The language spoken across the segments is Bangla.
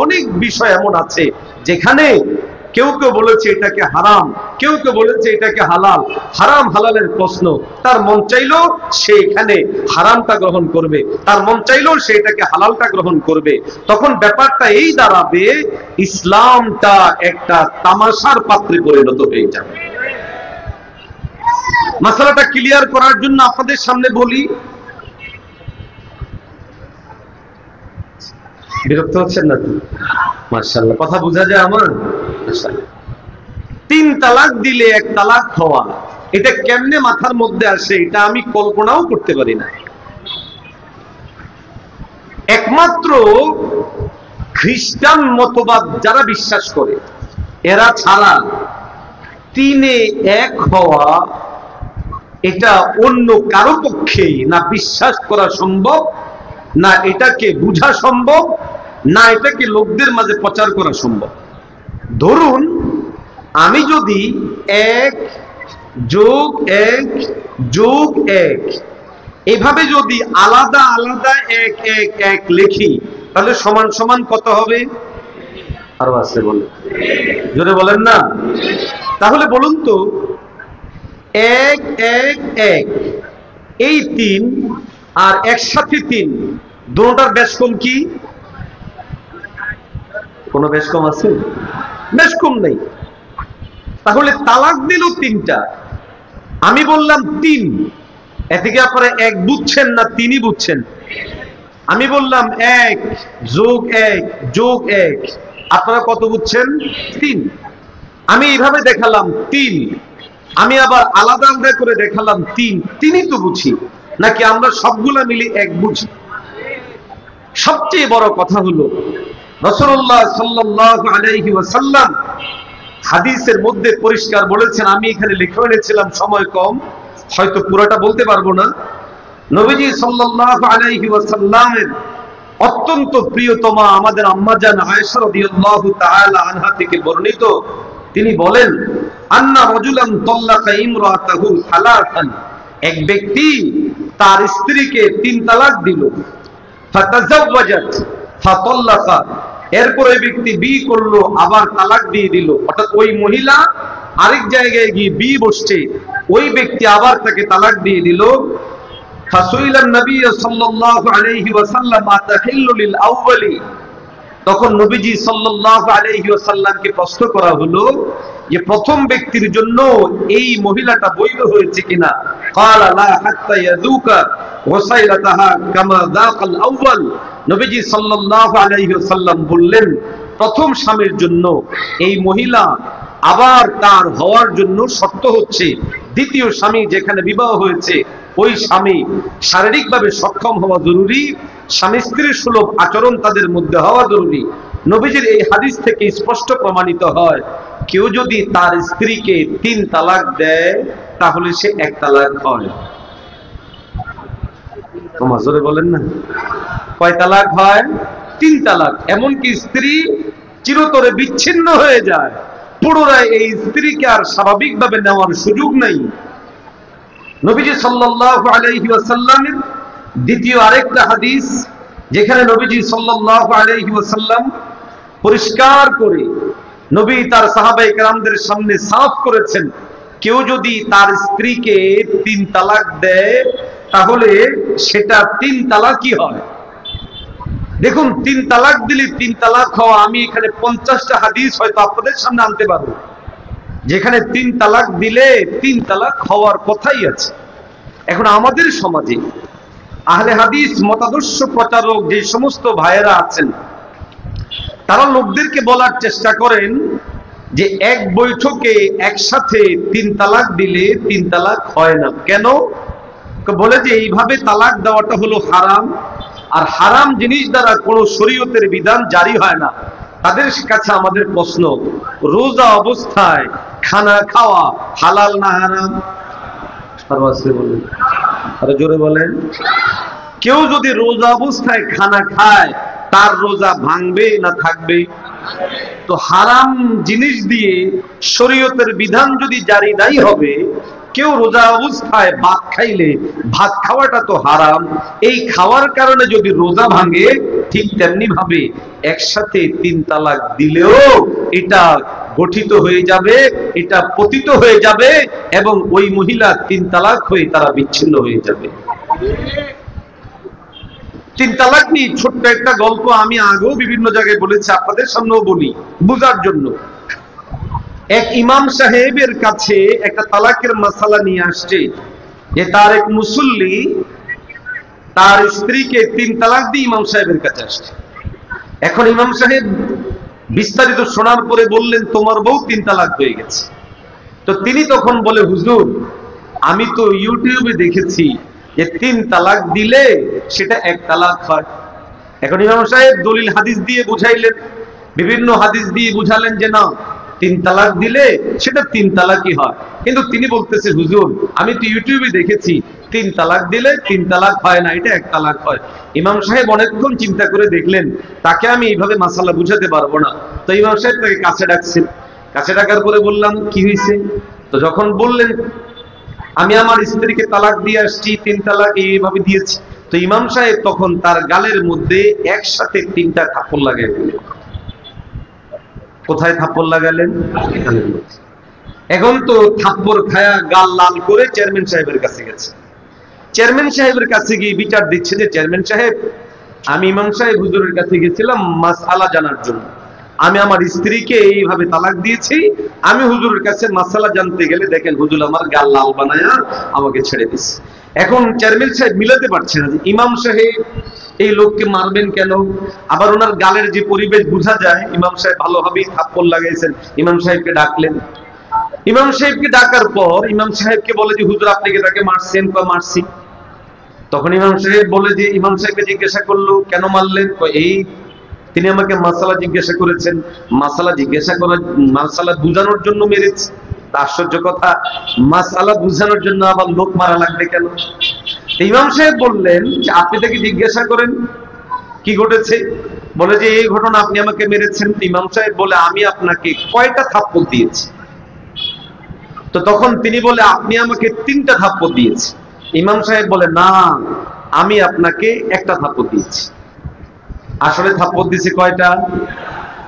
অনেক বিষয় এমন আছে যেখানে কেউ কেউ বলেছে এটাকে হারাম, কেউ কেউ বলেছে এটাকে হালাল। হারাম হালালের প্রশ্ন, তার মন চাইলো সে এখানে হারামটা গ্রহণ করবে, তার মন চাইলো সে এটাকে হালালটা গ্রহণ করবে। তখন ব্যাপারটা এই দাঁড়াবে ইসলামটা একটা তামাশার পাত্রে পরিণত হয়ে যাবে। মাসালাটা ক্লিয়ার করার জন্য আপনাদের সামনে বলি, বিরক্ত হচ্ছেন না তো? মাশাআল্লাহ, কথা বোঝা যায় আমার? মাশাআল্লাহ। 3 তালাক দিলে 1 তালাক হওয়া, এটা কেমনে মাথার মধ্যে আসে এটা আমি কল্পনাও করতে পারি না। একমাত্র খ্রিস্টান মতবাদ যারা বিশ্বাস করে এরা ছাড়া 3-এ 1 হওয়া এটা অন্য কারো পক্ষেই না বিশ্বাস করা সম্ভব, না এটাকে বোঝা সম্ভব, না এটাকে লোকদের মাঝে প্রচার করা সম্ভব। ধরুন আমি যদি 1 + 1 + 1 এভাবে যদি আলাদা আলাদা 1 1 1 লিখি তাহলে সমান সমান কত হবে? আরো আছে বলেন, জোরে বলেন না। তাহলে বলুন তো 1 1 1 এই 3 আর একসাথে 3 দুটোটার বেশ কম কি? কোন বেশ কম আছে? বেশ কম নেই। তাহলে তালাক দিল 3টা, আমি বললাম 3, এতে কি আপনারা 1 বুঝছেন না 3ই বুঝছেন? আমি বললাম 1 + 1 + 1, আপনারা কত বুঝছেন? 3। আমি এইভাবে দেখালাম 3, আমি আবার আলাদা আলাদা করে দেখালাম 3, 3ই তো বুঝি, নাকি আমরা সবগুলা মিলে 1 বুঝি? সবচেয়ে বড় কথা হলো রাসূলুল্লাহ সাল্লাল্লাহু আলাইহি ওয়াসাল্লাম হাদিসের মধ্যে পরিষ্কার বলেছেন, আমি এখানে লিখে এনেছিলাম, সময় কম হয়তো পুরোটা বলতে পারবো না। নবীজি সাল্লাল্লাহু আলাইহি ওয়াসাল্লামের অত্যন্ত প্রিয়তমা আমাদের আম্মা জান আয়েশা রাদিয়াল্লাহু তাআলা আনহা থেকে বর্ণিত, তিনি বলেন আন্না রাজুলান তাল্লাকা ইমরাতাহু সালাসান, এক ব্যক্তি তার স্ত্রীকে 3 তালাক দিল। ফাতাযাওয়াজাত ফাতাল্লাকা, এরপর ওই ব্যক্তি বিয়ে করলো আবার তালাক দিয়ে দিল। অর্থাৎ ওই মহিলা আরেক জায়গায় গিয়ে বিয়ে বসছে, ওই ব্যক্তি আবার তাকে তালাক দিয়ে দিল। ফাসুইলান নবী সাল্লাল্লাহু আলাইহি ওয়াসাল্লাম আতাহিল্লু লিল আউয়ালি, তখন নবীজি সাল্লাল্লাহু আলাইহি ওয়াসাল্লামকে প্রশ্ন করা হলো যে প্রথম ব্যক্তির জন্য এই মহিলাটা বৈধ হয়েছে কিনা। ক্বালা লা হাত্তা ইয়াযুকা ওয়াসাইলাতাহা কামা যাকাল আউয়াল, নবীজি সাল্লাল্লাহু আলাইহি ওয়াসাল্লাম বললেন প্রথম স্বামীর জন্য এই মহিলা আবার তার হওয়ার জন্য শর্ত হচ্ছে দ্বিতীয় স্বামী যেখানে বিবাহ হয়েছে ওই স্বামী শারীরিকভাবে সক্ষম হওয়া জরুরি, স্বামী স্ত্রীর সুলভ আচরণ তাদের মধ্যে হওয়া জরুরি। নবীজির এই হাদিস থেকে স্পষ্ট প্রমাণিত হয় কেউ যদি তার স্ত্রীকে 3 তালাক দেয় তাহলে সে 1 তালাক হয়। তোমার জোরে বলেন না, কয় তালাক হয়? 3 তালাক। এমনকি স্ত্রী চিরতরে বিচ্ছিন্ন হয়ে যায়, পুনরায় এই স্ত্রীকে আর স্বাভাবিকভাবে নেওয়ার সুযোগ নাই। নবীজি সাল্লাল্লাহু আলাইহি ওয়াসাল্লামের দ্বিতীয় আরেকটা হাদিস, যেখানে নবীজি সাল্লাল্লাহু আলাইহি ওয়াসাল্লাম পরিষ্কার করে নবী তার সাহাবায়ে কেরামদের সামনে সাফ করেছেন কেউ যদি তার স্ত্রীকে 3 তালাক দেয় তাহলে সেটা 3 তালাকই হয়। দেখুন 3 তালাক দিলে 3 তালাক হওয়া, আমি এখানে 50টা হাদিস হয়তো আপনাদের সামনে আনতে পারবো যেখানে 3 তালাক দিলে 3 তালাক হওয়ার কথাই আছে। এখন আমাদের সমাজে আহলে হাদিস মতাদর্শ প্রচারক যে সমস্ত ভাইয়েরা আছেন তারা লোকদেরকে বলার চেষ্টা করেন যে এক বৈঠকে একসাথে 3 তালাক দিলে 3 তালাক হয় না। কেন? বলে যে এইভাবে তালাক দেওয়াটা হলো হারাম, আর হারাম জিনিস দ্বারা কোনো শরীয়তের বিধান জারি হয় না। তাদের কাছে আমাদের প্রশ্ন, রোজা অবস্থায় খানা খাওয়া হালাল না হারাম? আরো জোরে বলেন। কেউ যদি রোজা অবস্থায় খানা খায় তার রোজা ভাঙবে না থাকবে? তো হারাম জিনিস দিয়ে শরীয়তের বিধান যদি জারি নাই হবে কেউ রোজা অবস্থায় ভাত খাইলে ভাত খাওয়াটা তো হারাম, এই খাওয়ার কারণে যদি রোজা ভাঙে, ঠিক তেমনি ভাবে একসাথে 3 তালাক দিলেও এটা গঠিত হয়ে যাবে, এটা পতিত হয়ে যাবে এবং ওই মহিলা 3 তালাক হয়ে তারা বিচ্ছিন্ন হয়ে যাবে। 3 তালাক নিয়ে ছোট্ট একটা গল্প আমি আগেও বিভিন্ন জায়গায় বলেছি, আপনাদের সামনেও বলি বুঝার জন্য। এক ইমাম সাহেবের কাছে একটা তালাকের মাসালা নিয়ে আসছে যে তার এক মুসল্লি তার স্ত্রীকে 3 তালাক দিয়ে ইমাম সাহেবের কাছে আসছে। এখন ইমাম সাহেব বিস্তারিত শোনার পরে বললেন, তোমার বউ 3 তালাক হয়ে গেছে। তো তিনি তখন বলে, হুজুর আমি তো ইউটিউবে দেখেছি যে 3 তালাক দিলে সেটা 1 তালাক হয়। এখন ইমাম সাহেব দলিল হাদিস দিয়ে বুঝাইলেন, বিভিন্ন হাদিস দিয়ে বুঝালেন যে না, 3 তালাক দিলে সেটা 3 তালাকই হয়। কিন্তু তিনি বলতেছে, হুজুর আমি তো ইউটিউবে দেখেছি 3 তালাক দিলে 3 তালাক হয় না, এটা 1 তালাক হয়। ইমাম সাহেব অনেকক্ষণ চিন্তা করে দেখলেন তাকে আমি এইভাবে মাসালা বুঝাতে পারবো না। তো ইমাম সাহেব তাকে কাছে ডাকছেন, কাছে ডাকার পরে বললাম, কি হয়েছে? তো যখন বললেন আমি আমার স্ত্রীকে তালাক দিয়ে আসছি, 3 তালাক এইভাবে দিয়েছি, তো ইমাম সাহেব তখন তার গালের মধ্যে একসাথে 3টা থাপ্পড় লাগাই দিলেন। কোথায় থাপ্পড় লাগালেন? এখন তো থাপ্পড় খায়া গাল লাল করে চেয়ারম্যান সাহেবের কাছে গেছে। চেয়ারম্যান সাহেবের কাছে গিয়ে বিচার দিচ্ছে যে, চেয়ারম্যান সাহেব আমি ইমাম সাহেব হুজুরের কাছে গেছিলাম মাসআলা জানার জন্য, আমি আমার স্ত্রীকে এইভাবে তালাক দিয়েছি, আমি হুজুরের কাছে মাসআলা জানতে গেলে দেখেন হুজুর আমার গাল লাল বানায়া আমাকে ছেড়ে দিচ্ছে। এখন চেয়ারম্যান সাহেব মিলাতে পারছে না যে ইমাম সাহেব এই লোককে মারবেন কেন, আবার ওনার গালের যে পরিবেশ বোঝা যায় ইমাম সাহেব ভালোভাবেই থাপ্পড় লাগাইছেন। ইমাম সাহেবকে ডাকলেন, ইমাম সাহেবকে ডাকার পর ইমাম সাহেবকে বলে যে হুজুর আপনি কি তাকে মারছেন? মারছি। তখন ইমাম সাহেব বলে যে, ইমাম সাহেবকে জিজ্ঞাসা করলো কেন মারলেন? এই তিনি আমাকে মাসালা জিজ্ঞাসা করেছেন, মাসালা জিজ্ঞাসা করার মাসালা বুঝানোর জন্য মেরেছে। আশ্চর্য কথা, মাসালা বুঝানোর জন্য আবার লোক মারা লাগবে কেন? ইমাম সাহেব বললেন যে আপনি তাকে জিজ্ঞাসা করেন কি ঘটেছে। বলে যে এই ঘটনা, আপনি আমাকে মেরেছেন। ইমাম সাহেব বলে আমি আপনাকে কয়টা থাপ্পড় দিয়েছি? তো তখন তিনি বলে আপনি আমাকে 3টা থাপ্পড় দিয়েছি। ইমাম সাহেব বলে না, আমি আপনাকে 1টা থাপ্পড় দিয়েছি। আসলে থাপ্পড় দিয়েছে কয়টা?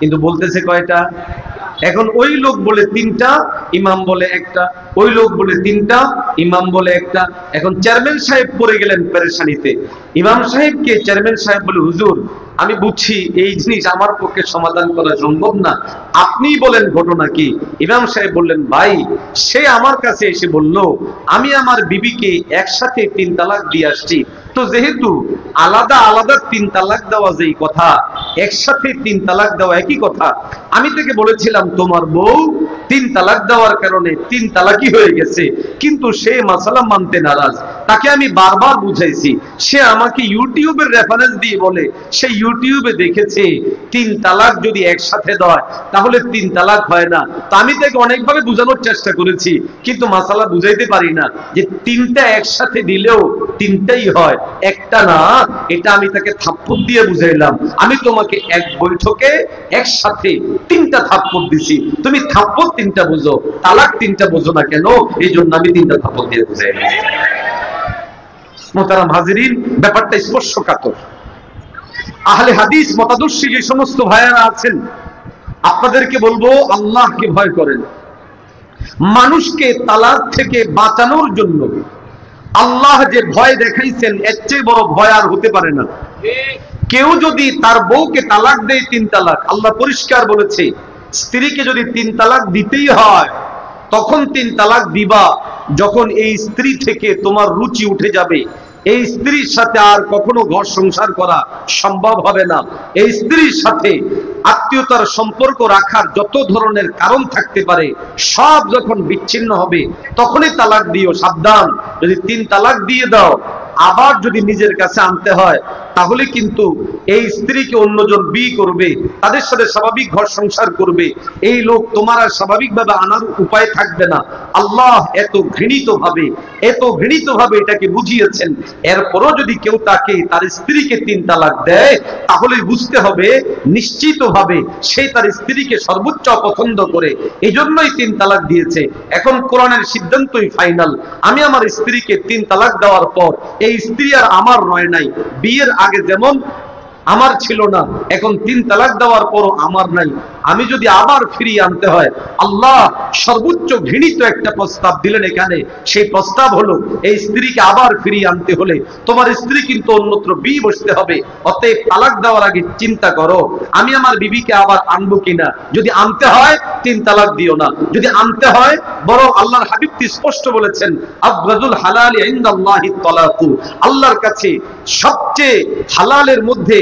কিন্তু বলতেছে কয়টা? এখন ওই লোক বলে 3টা, ইমাম বলে 1টা, ওই লোক বলে 3টা, ইমাম বলে 1টা। এখন চেয়ারম্যান সাহেব পড়ে গেলেন পেরেশানিতে। ইমাম সাহেবকে চেয়ারম্যান সাহেব বলে, হুজুর আমি বুঝছি এই জিনিস আমার পক্ষে সমাধান করা সম্ভব না, আপনিই বলেন ঘটনা কি। ইমাম সাহেব বললেন, ভাই সে আমার কাছে এসে বলল আমি আমার বিবিকে একসাথে 3 তালাক দিয়ে আসছি, তো যেহেতু আলাদা আলাদা 3 তালাক দেওয়া যেই কথা, একসাথে 3 তালাক দেওয়া একই কথা, আমি তাকে বলেছিলাম তোমার বউ 3 তালাক দেওয়ার কারণে 3 তালাকই হয়ে গেছে, কিন্তু সে মাসালা মানতে নারাজ। তাকে আমি বারবার বুঝাইছি, সে আমাকে ইউটিউবের রেফারেন্স দিয়ে বলে সে ইউটিউবে দেখেছে 3 তালাক যদি একসাথে দেয় তাহলে 3 তালাক হয় না। তো আমি তাকে অনেকভাবে বোঝানোর চেষ্টা করেছি, কিন্তু মাসালা বুঝাইতে পারি না যে 3টা একসাথে দিলেও 3টাই হয়, 1টা না। এটা আমি তাকে থাপ্পড় দিয়ে বুঝাইলাম, আমি তোমাকে এক বৈঠকে একসাথে 3টা থাপ্পড় দিছি, তুমি থাপ্পড় 3টা বুঝো, তালাক 3টা বুঝো না কেন? এই জন্য আমি 3টা থাপ্পড় দিয়ে বুঝাইলাম। মোহতারাম হাজিরিন, ব্যাপারটা স্পর্শকাতর। আহলে হাদিস মতাদর্শী যে সমস্ত ভাইয়ারা আছেন, আপনাদেরকে বলবো আল্লাহকে ভয় করেন। মানুষকে তালাক থেকে বাঁচানোর জন্য আল্লাহ যে ভয় দেখাইছেন এর চেয়ে বড় ভয় আর হতে পারে না। কেউ যদি তার বউকে তালাক দেয় 3 তালাক, আল্লাহ পরিষ্কার বলেছে স্ত্রীকে যদি 3 তালাক দিতেই হয় তখন 3 তালাক দিবা যখন এই স্ত্রী থেকে তোমার রুচি উঠে যাবে, এই স্ত্রীর সাথে আর কখনো ঘর সংসার করা সম্ভব হবে না, এই স্ত্রীর সাথে আত্মীয়তার সম্পর্ক রাখার যত ধরনের কারণ থাকতে পারে সব যখন বিচ্ছিন্ন হবে তখনই তালাক দিও। সাবধান, যদি 3 তালাক দিয়ে দাও আবার যদি নিজের কাছে আনতে হয় তাহলে কিন্তু এই স্ত্রীকে অন্যজন বিয়ে করবে, তাদের সাথে স্বাভাবিক ঘর সংসার করবে, এই লোক তোমার আর স্বাভাবিকভাবে আনার উপায় থাকবে না। আল্লাহ এত ঘৃণিতভাবে এটাকে বুঝিয়েছেন। এরপরও যদি কেউ তাকে তার স্ত্রীকে 3 তালাক দেয়, তাহলে বুঝতে হবে নিশ্চিতভাবে সে তার স্ত্রীকে সর্বোচ্চ পছন্দ করে, এই জন্যই 3 তালাক দিয়েছে। এখন কোরআনের সিদ্ধান্তই ফাইনাল। আমি আমার স্ত্রীকে 3 তালাক দেওয়ার পর এই স্ত্রী আর আমার রয় নাই। বিয়ের আগে যেমন আমার ছিল না, এখন 3 তালাক দেওয়ার পরও আমার নাই। আমি যদি আবার ফিরিয়ে আনতে হয়, আল্লাহ সর্বোচ্চ ঘৃণিত একটা প্রস্তাব দিলেন এখানে। সেই প্রস্তাব হলো, এই স্ত্রীকে আবার ফিরিয়ে আনতে হলে তোমার স্ত্রী কিন্তু অন্যত্র বিয়ে বসতে হবে। অতএব তালাক দেওয়ার আগে চিন্তা করো, আমি আমার বিবিকে আবার আনবো কিনা। যদি আনতে হয় 3 তালাক দিও না। যদি আনতে হয়, বরং আল্লাহর হাবিব স্পষ্ট বলেছেন, আবগাদুল হালালি ইনদাল্লাহি তালাকু, আল্লাহর কাছে সবচেয়ে হালালের মধ্যে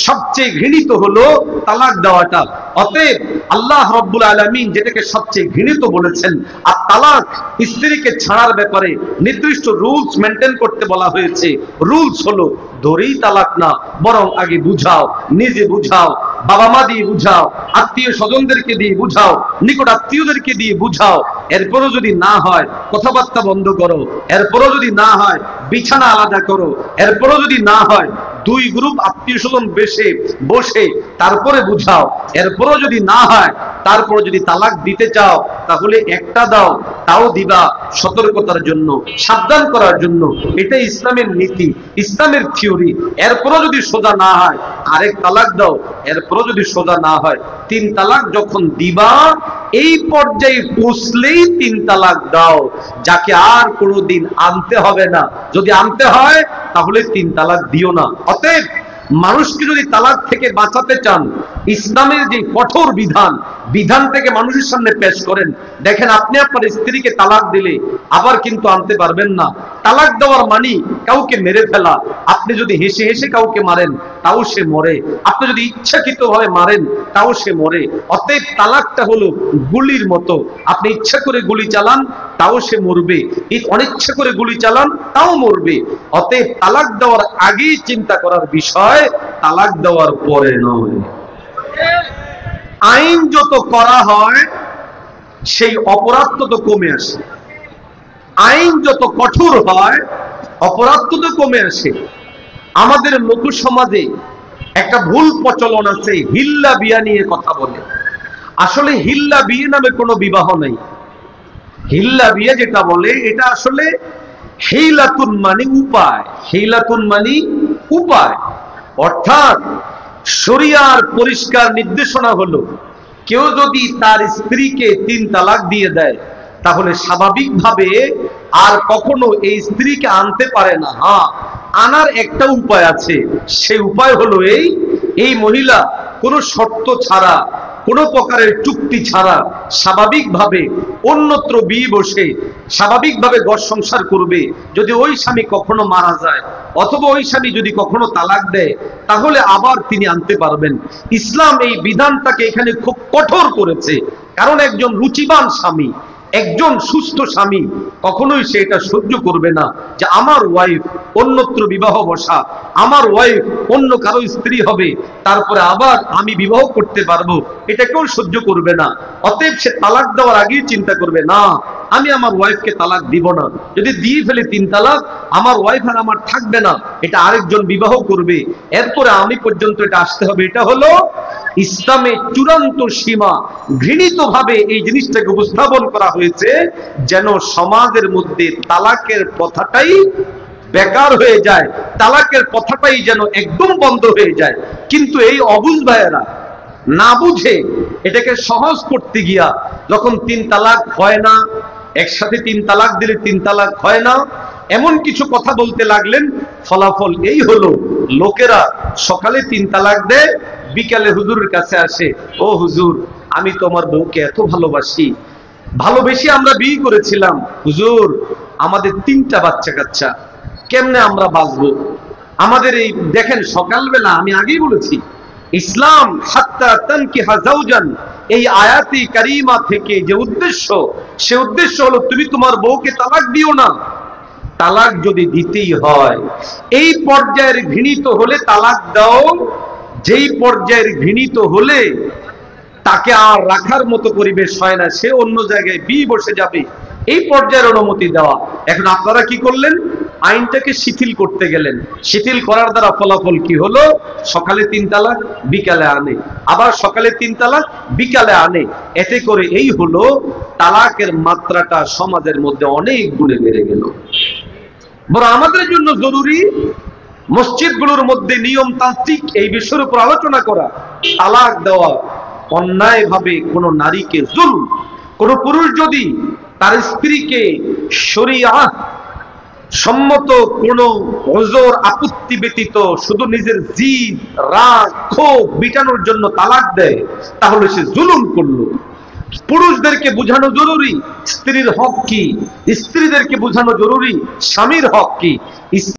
সবচেয়ে ঘৃণিত হলো তালাক দেওয়াটা। অতএব আল্লাহ রাব্বুল আলামিন যেটাকে সবচেয়ে ঘৃণিত বলেছেন, আর তালাক স্ত্রীকে ছাড়ার ব্যাপারে নির্দিষ্ট রুলস মেনটেন করতে বলা হয়েছে। রুলস হলো, ধরেই তালাক না, বরং আগে বুঝাও, নিজে বুঝাও, বাবা মা দিয়ে বুঝাও, আত্মীয় স্বজনদেরকে দিয়ে বুঝাও, নিকট আত্মীয়দেরকে দিয়ে বুঝাও। এরপরও যদি না হয়, কথাবার্তা বন্ধ করো। এরপরও যদি না হয়, বিছানা আলাদা করো। এরপরও যদি না হয়, 2 গ্রুপ আত্মীয় স্বজন বসে তারপরে বুঝাও। এরপরও যদি না হয়, তারপরে যদি তালাক দিতে চাও, তাহলে একটা দাও, তাও দিবা সতর্কতার জন্য, সাবধান করার জন্য। এটাই ইসলামের নীতি, ইসলামের থিওরি। এরপরও যদি সোজা না হয়, আরেক তালাক দাও। এরপরও যদি সোজা না হয়, 3 তালাক যখন দিবা, এই পর্যায়ে পৌঁছলেই 3 তালাক দাও, যাকে আর কোনোদিন আনতে হবে না। যদি আনতে হয়, তাহলে 3 তালাক দিও না। অতএব মানুষকে যদি তালাক থেকে বাঁচাতে চান, ইসলামের যে কঠোর বিধান থেকে মানুষের সামনে পেশ করেন। দেখেন, আপনি আপনার স্ত্রীকে তালাক দিলে আবার কিন্তু আনতে পারবেন না। তালাক দেওয়ার মানে কাউকে মেরে ফেলা। আপনি যদি হেসে হেসে কাউকে মারেন, তাও সে মরে। আপনি যদি ইচ্ছাকৃতভাবে মারেন, তাও সে মরে। অতএব তালাকটা হলো গুলির মতো। আপনি ইচ্ছা করে গুলি চালান, তাও সে মরবে। অনিচ্ছা করে গুলি চালান, তাও মরবে। অতএব তালাক দেওয়ার আগেই চিন্তা করার বিষয়, তালাক দেওয়ার পরে নয়। আইন যত করা হয়, সেই অপরাধ তত কমে আসে। আইন যত কঠোর হয়, অপরাধ তত কমে আসে। আমাদের লোক সমাজে একটা ভুল প্রচলন আছে, হিল্লা বিয়া নিয়ে কথা বলে। আসলে হিল্লা বিয়ে নামে কোনো বিবাহ নাই। হিল্লা বিয়ে যেটা বলে, এটা আসলে হিলাতুন মানে উপায়। হিলাতুন মানে উপায়। অর্থাৎ শরিয়ার পরিষ্কার নির্দেশনা হলো, কেউ যদি তার স্ত্রীকে 3 তালাক দিয়ে দেয়, তাহলে স্বাভাবিকভাবে আর কখনো এই স্ত্রীকে আনতে পারে না। হ্যাঁ, আনার একটা উপায় আছে। সেই উপায় হলো এই মহিলা কোনো শর্ত ছাড়া, কোনো প্রকারের চুক্তি ছাড়া স্বাভাবিকভাবে অন্যত্র বিয়ে বসে স্বাভাবিকভাবে ঘর সংসার করবে। যদি ওই স্বামী কখনো মারা যায়, অথবা ওই স্বামী যদি কখনো তালাক দেয়, তাহলে আবার তিনি আনতে পারবেন। ইসলাম এই বিধানটাকে এখানে খুব কঠোর করেছে। কারণ একজন রুচিবান স্বামী, একজন সুস্থ স্বামী কখনোই সে এটা সহ্য করবে না যে আমার ওয়াইফ অন্যত্র বিবাহ বসা, আমার ওয়াইফ অন্য কারো স্ত্রী হবে, তারপরে আবার আমি বিবাহ করতে পারবো, এটা কেউ সহ্য করবে না। অতএব সে তালাক দেওয়ার আগেই চিন্তা করবে, না, আমি আমার ওয়াইফকে তালাক দিব না। যদি দিয়ে ফেলে 3 তালাক, আমার ওয়াইফ আর আমার থাকবে না, এটা আরেকজন বিবাহ করবে, এরপরে আমি পর্যন্ত এটা আসতে হবে। এটা হলো ইসলামে চূড়ান্ত সীমা। ঘৃণিতভাবে এই জিনিসটাকে উপস্থাপন করা হয়েছে, যেন সমাজের মধ্যে তালাকের প্রথাটাই বেকার হয়ে যায়, তালাকের প্রথাটাই যেন একদম বন্ধ হয়ে যায়। কিন্তু এই অবুঝ ভাইয়েরা না বুঝে এটাকে সহজ করতে গিয়া, যখন 3 তালাক হয় না, একসাথে 3 তালাক দিলে 3 তালাক হয় না, এমন কিছু কথা বলতে লাগলেন। ফলাফল এই হলো, লোকেরা সকালে 3 তালাক দেয়, বিকালে হুজুরের কাছে আসে, ও হুজুর, আমি তোমার বউকে এত ভালোবেসে আমরা বিয়ে করেছিলাম, হুজুর আমাদের 3টা বাচ্চা কাচ্চা, কেমনে আমরা বাঁচবো? আমাদের এই দেখেন, সকালবেলা আমি আগেই বলেছি, ইসলাম হাত্তা তানকিহা যাওজান, এই আয়াতি কারিমা থেকে যে উদ্দেশ্য, সে উদ্দেশ্য হলো তুমি তোমার বউকে তালাক দিও না। তালাক যদি দিতেই হয়, এই পর্যায়ের ঘৃণিত হলে তালাক দাও, যেই পর্যায়ের ঘৃণিত হলে তাকে আর রাখার মতো পরিবেশ হয় না, সে অন্য জায়গায় বসে যাবে, এই পর্যায়ের অনুমতি দেওয়া। এখন আপনারা কি করলেন? আইনটাকে শিথিল করতে গেলেন। শিথিল করার দ্বারা ফলাফল কি হলো? সকালে 3 তালাক, বিকালে আনে, আবার সকালে 3 তালাক, বিকালে আনে। এতে করে এই হলো তালাকের মাত্রাটা সমাজের মধ্যে অনেক গুণে বেড়ে গেল। বড় আমাদের জন্য জরুরি মসজিদগুলোর মধ্যে নিয়মতান্ত্রিক এই বিষয়ের উপর আলোচনা করা। তালাক দেওয়া অন্যায় ভাবে কোন নারীকে জুলম, কোন পুরুষ যদি তার স্ত্রীকে শরিয়াহ সম্মত কোন ওজর আপত্তি ব্যতীত শুধু নিজের জিদ, রাগ, ক্ষোভ মিটানোর জন্য তালাক দেয়, তাহলে সে জুলুম করলো। পুরুষদেরকে বোঝানো জরুরি স্ত্রীর হক কি, স্ত্রীদেরকে বোঝানো জরুরি স্বামীর হক কি।